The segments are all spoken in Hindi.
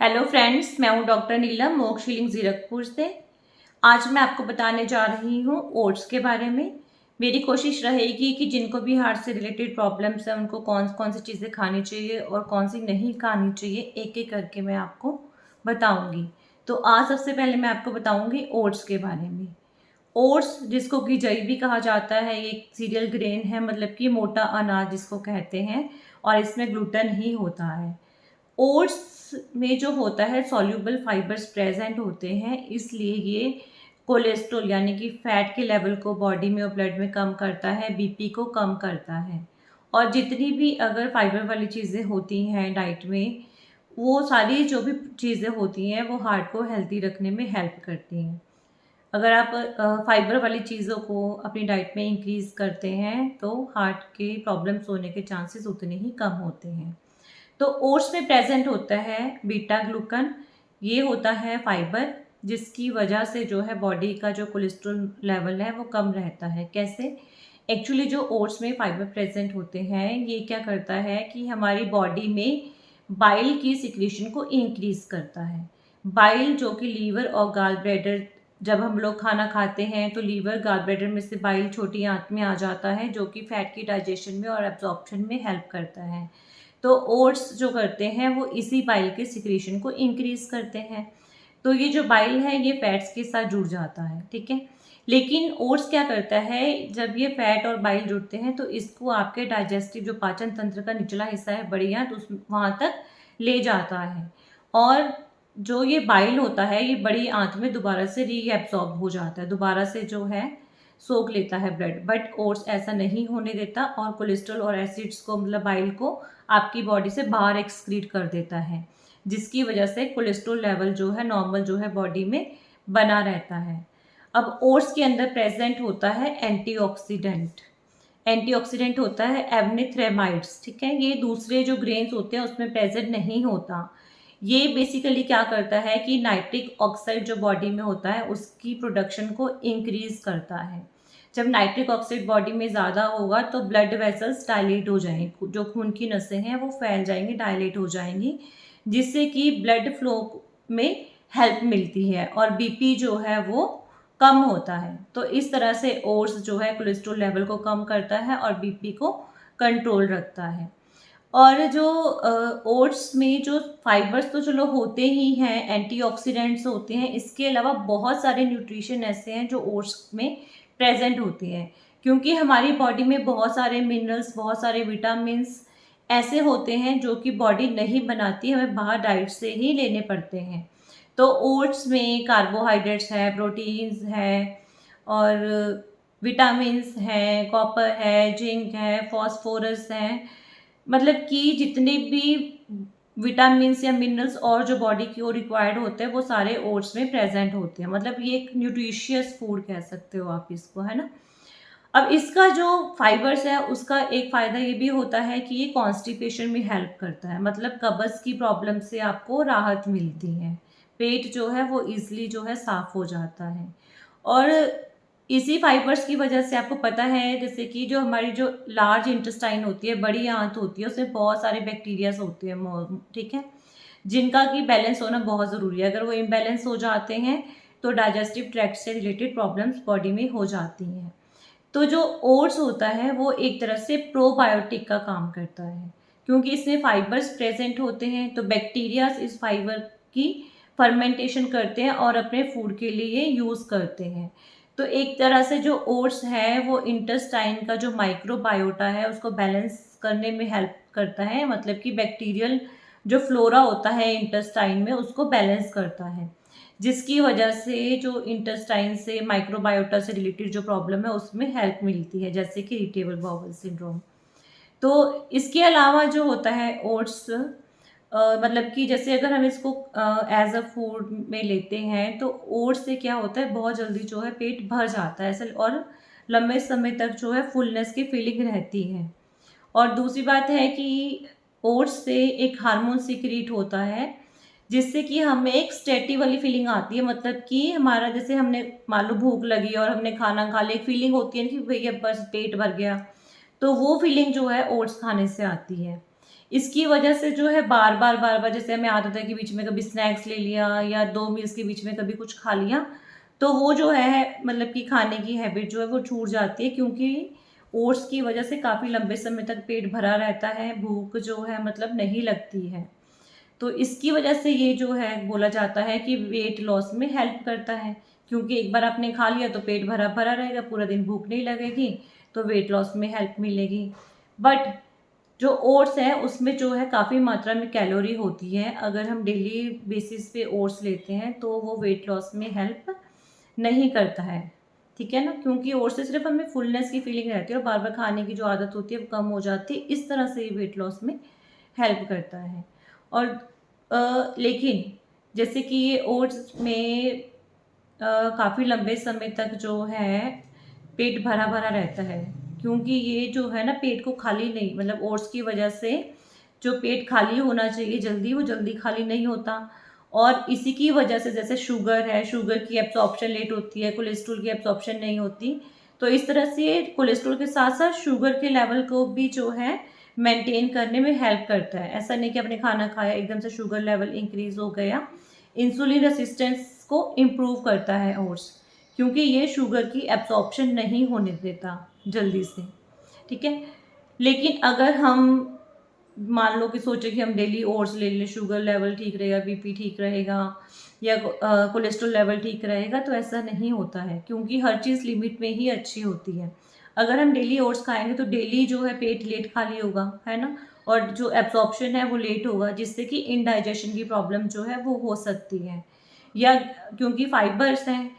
हेलो फ्रेंड्स, मैं हूं डॉक्टर नीलम मोक्ष हीलिंग जीरकपुर से। आज मैं आपको बताने जा रही हूं ओट्स के बारे में। मेरी कोशिश रहेगी कि जिनको भी हार्ट से रिलेटेड प्रॉब्लम्स हैं उनको कौन कौन सी चीज़ें खानी चाहिए और कौन सी नहीं खानी चाहिए, एक एक करके मैं आपको बताऊंगी। तो आज सबसे पहले मैं आपको बताऊंगी ओट्स के बारे में। ओट्स, जिसको कि जई भी कहा जाता है, ये एक सीरियल ग्रेन है, मतलब कि मोटा अनाज जिसको कहते हैं, और इसमें ग्लूटेन ही होता है। ओट्स में जो होता है सॉल्यूबल फाइबर्स प्रेजेंट होते हैं, इसलिए ये कोलेस्ट्रॉल यानी कि फैट के लेवल को बॉडी में और ब्लड में कम करता है, बीपी को कम करता है। और जितनी भी अगर फाइबर वाली चीज़ें होती हैं डाइट में, वो सारी जो भी चीज़ें होती हैं वो हार्ट को हेल्दी रखने में हेल्प करती हैं। अगर आप फाइबर वाली चीज़ों को अपनी डाइट में इंक्रीज़ करते हैं तो हार्ट के प्रॉब्लम्स होने के चांसेस उतने ही कम होते हैं। तो ओट्स में प्रेजेंट होता है बीटा ग्लूकन। ये होता है फाइबर, जिसकी वजह से जो है बॉडी का जो कोलेस्ट्रॉल लेवल है वो कम रहता है। कैसे? एक्चुअली जो ओट्स में फाइबर प्रेजेंट होते हैं, ये क्या करता है कि हमारी बॉडी में बाइल की सिक्रीशन को इंक्रीज करता है। बाइल जो कि लीवर और गाल ब्लैडर, जब हम लोग खाना खाते हैं तो लीवर गाल ब्लैडर में से बाइल छोटी आंत में आ जाता है, जो कि फैट की डाइजेशन में और एब्जॉर्प्शन में हेल्प करता है। तो ओट्स जो करते हैं वो इसी बाइल के सिक्रीशन को इंक्रीज करते हैं। तो ये जो बाइल है ये फैट्स के साथ जुड़ जाता है, ठीक है। लेकिन ओट्स क्या करता है, जब ये फैट और बाइल जुड़ते हैं तो इसको आपके डाइजेस्टिव जो पाचन तंत्र का निचला हिस्सा है, बड़ी आंत, उस वहाँ तक ले जाता है। और जो ये बाइल होता है ये बड़ी आंत में दोबारा से रीएब्सॉर्ब हो जाता है, दोबारा से जो है सोख लेता है ब्लड। बट ओट्स ऐसा नहीं होने देता और कोलेस्ट्रॉल और एसिड्स को, मतलब बाइल को, आपकी बॉडी से बाहर एक्सक्रीट कर देता है, जिसकी वजह से कोलेस्ट्रॉल लेवल जो है नॉर्मल जो है बॉडी में बना रहता है। अब ओट्स के अंदर प्रेजेंट होता है एंटीऑक्सीडेंट। एंटीऑक्सीडेंट होता है एवनिथ्रेमाइड्स, ठीक है। ये दूसरे जो ग्रेन्स होते हैं उसमें प्रेजेंट नहीं होता। ये बेसिकली क्या करता है कि नाइट्रिक ऑक्साइड जो बॉडी में होता है उसकी प्रोडक्शन को इंक्रीज करता है। जब नाइट्रिक ऑक्साइड बॉडी में ज़्यादा होगा तो ब्लड वेसल्स डायलेट हो जाएंगे, जो खून की नसें हैं वो फैल जाएंगी, डायलेट हो जाएंगी, जिससे कि ब्लड फ्लो में हेल्प मिलती है और बीपी जो है वो कम होता है। तो इस तरह से ओट्स जो है कोलेस्ट्रॉल लेवल को कम करता है और बीपी को कंट्रोल रखता है। और जो ओट्स में जो फाइबर्स तो चलो होते ही हैं, एंटीऑक्सीडेंट्स होते हैं, इसके अलावा बहुत सारे न्यूट्रिशन ऐसे हैं जो ओट्स में प्रेजेंट होते हैं। क्योंकि हमारी बॉडी में बहुत सारे मिनरल्स, बहुत सारे विटामिन्स ऐसे होते हैं जो कि बॉडी नहीं बनाती, हमें बाहर डाइट से ही लेने पड़ते हैं। तो ओट्स में कार्बोहाइड्रेट्स है, प्रोटीन्स है, और विटामिन्स हैं, कॉपर है, जिंक है, फॉस्फोरस है, मतलब कि जितने भी विटामिन्स या मिनरल्स और जो बॉडी की ओर रिक्वायर्ड होते हैं वो सारे ओट्स में प्रेजेंट होते हैं। मतलब ये एक न्यूट्रिशियस फूड कह सकते हो आप इसको, है ना। अब इसका जो फाइबर्स है उसका एक फ़ायदा ये भी होता है कि ये कॉन्स्टिपेशन में हेल्प करता है, मतलब कब्ज़ की प्रॉब्लम से आपको राहत मिलती है। पेट जो है वो ईज़िली जो है साफ़ हो जाता है। और इसी फाइबर्स की वजह से आपको पता है, जैसे कि जो हमारी जो लार्ज इंटेस्टाइन होती है, बड़ी आंत होती है, उसमें बहुत सारे बैक्टीरियाज होते हैं, ठीक है, जिनका कि बैलेंस होना बहुत ज़रूरी है। अगर वो इम्बैलेंस हो जाते हैं तो डाइजेस्टिव ट्रैक्ट से रिलेटेड प्रॉब्लम्स बॉडी में हो जाती हैं। तो जो ओट्स होता है वो एक तरह से प्रोबायोटिक का काम करता है, क्योंकि इसमें फाइबर्स प्रेजेंट होते हैं। तो बैक्टीरिया इस फाइबर की फर्मेंटेशन करते हैं और अपने फूड के लिए यूज़ करते हैं। तो एक तरह से जो ओट्स है वो इंटेस्टाइन का जो माइक्रोबायोटा है उसको बैलेंस करने में हेल्प करता है, मतलब कि बैक्टीरियल जो फ्लोरा होता है इंटेस्टाइन में उसको बैलेंस करता है, जिसकी वजह से जो इंटेस्टाइन से, माइक्रोबायोटा से रिलेटेड जो प्रॉब्लम है उसमें हेल्प मिलती है, जैसे कि इरिटेबल बाउल सिंड्रोम। तो इसके अलावा जो होता है ओट्स, मतलब कि जैसे अगर हम इसको एज अ फूड में लेते हैं तो ओट्स से क्या होता है, बहुत जल्दी जो है पेट भर जाता है ऐसा, और लंबे समय तक जो है फुलनेस की फीलिंग रहती है। और दूसरी बात है कि ओट्स से एक हार्मोन सीक्रेट होता है, जिससे कि हमें एक स्टेटी वाली फीलिंग आती है, मतलब कि हमारा, जैसे हमने मान लो भूख लगी और हमने खाना खा लिया, एक फीलिंग होती है ना कि भैया बस पेट भर गया, तो वो फीलिंग जो है ओट्स खाने से आती है। इसकी वजह से जो है बार-बार जैसे हमें आदत है कि बीच में कभी स्नैक्स ले लिया या 2 मील्स के बीच में कभी कुछ खा लिया, तो वो जो है मतलब कि खाने की हैबिट जो है वो छूट जाती है, क्योंकि ओट्स की वजह से काफ़ी लंबे समय तक पेट भरा रहता है, भूख जो है मतलब नहीं लगती है। तो इसकी वजह से ये जो है बोला जाता है कि वेट लॉस में हेल्प करता है, क्योंकि एक बार आपने खा लिया तो पेट भरा-भरा रहेगा, पूरा दिन भूख नहीं लगेगी, तो वेट लॉस में हेल्प मिलेगी। बट जो ओट्स है उसमें जो है काफ़ी मात्रा में कैलोरी होती है, अगर हम डेली बेसिस पे ओट्स लेते हैं तो वो वेट लॉस में हेल्प नहीं करता है, ठीक है ना? क्योंकि ओट्स से सिर्फ़ हमें फुलनेस की फीलिंग रहती है और बार-बार खाने की जो आदत होती है वो कम हो जाती है, इस तरह से ये वेट लॉस में हेल्प करता है। और लेकिन जैसे कि ये ओट्स में काफ़ी लंबे समय तक जो है पेट भरा-भरा रहता है, क्योंकि ये जो है ना पेट को खाली नहीं, मतलब ओट्स की वजह से जो पेट खाली होना चाहिए जल्दी, वो जल्दी खाली नहीं होता, और इसी की वजह से जैसे शुगर है, शुगर की एब्ज़ॉर्प्शन लेट होती है, कोलेस्ट्रॉल की एब्ज़ॉर्प्शन नहीं होती। तो इस तरह से कोलेस्ट्रॉल के साथ-साथ शुगर के लेवल को भी जो है मेंटेन करने में हेल्प करता है। ऐसा नहीं कि आपने खाना खाया एकदम से शुगर लेवल इंक्रीज़ हो गया। इंसुलिन रेजिस्टेंस को इम्प्रूव करता है ओट्स, क्योंकि ये शुगर की एब्ज़ॉर्प्शन नहीं होने देता जल्दी से, ठीक है? लेकिन अगर हम मान लो कि सोचे कि हम डेली ओट्स ले लें, शुगर लेवल ठीक रहेगा, बीपी ठीक रहेगा या कोलेस्ट्रॉल लेवल ठीक रहेगा, तो ऐसा नहीं होता है, क्योंकि हर चीज़ लिमिट में ही अच्छी होती है। अगर हम डेली ओट्स खाएँगे तो डेली जो है पेट लेट खाली होगा, है ना? और जो एब्ज़ॉर्प्शन है वो लेट होगा, जिससे कि इंडाइजेशन की प्रॉब्लम जो है वो हो सकती है। या क्योंकि फाइबर्स हैं,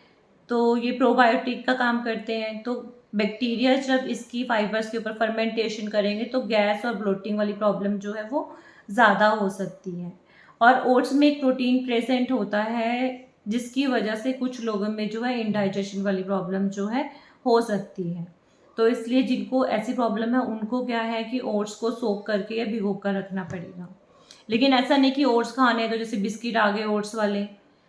तो ये प्रोबायोटिक का काम करते हैं, तो बैक्टीरिया जब इसकी फाइबर्स के ऊपर फर्मेंटेशन करेंगे तो गैस और ब्लोटिंग वाली प्रॉब्लम जो है वो ज़्यादा हो सकती है। और ओट्स में एक प्रोटीन प्रेज़ेंट होता है, जिसकी वजह से कुछ लोगों में जो है इंडाइजेशन वाली प्रॉब्लम जो है हो सकती है। तो इसलिए जिनको ऐसी प्रॉब्लम है उनको क्या है कि ओट्स को सोक करके या भिगो कर रखना पड़ेगा। लेकिन ऐसा नहीं कि ओट्स खाने हैं तो जैसे बिस्किट आ गए ओट्स वाले,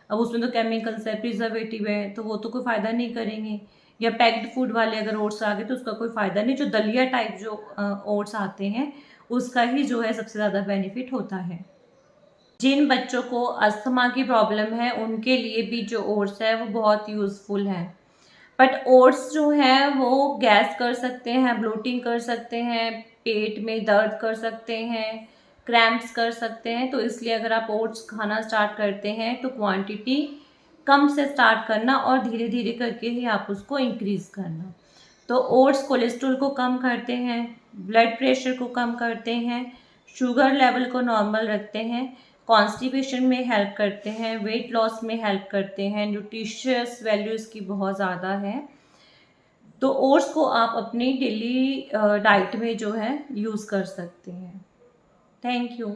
अब उसमें तो केमिकल्स है, प्रिजर्वेटिव है, तो वो तो कोई फ़ायदा नहीं करेंगे। या पैक्ड फूड वाले अगर ओट्स आ गए तो उसका कोई फ़ायदा नहीं, जो दलिया टाइप जो ओट्स आते हैं, उसका ही जो है सबसे ज़्यादा बेनिफिट होता है। जिन बच्चों को अस्थमा की प्रॉब्लम है, उनके लिए भी जो ओट्स है वो बहुत यूज़फुल है। बट ओट्स जो हैं वो गैस कर सकते हैं, ब्लोटिंग कर सकते हैं, पेट में दर्द कर सकते हैं, क्रैम्प्स कर सकते हैं, तो इसलिए अगर आप ओट्स खाना स्टार्ट करते हैं तो क्वांटिटी कम से स्टार्ट करना और धीरे-धीरे करके ही आप उसको इंक्रीज़ करना। तो ओट्स कोलेस्ट्रॉल को कम करते हैं, ब्लड प्रेशर को कम करते हैं, शुगर लेवल को नॉर्मल रखते हैं, कॉन्स्टिपेशन में हेल्प करते हैं, वेट लॉस में हेल्प करते हैं, न्यूट्रिशियस वैल्यू इसकी बहुत ज़्यादा है। तो ओट्स को आप अपनी डेली डाइट में जो है यूज़ कर सकते हैं। Thank you.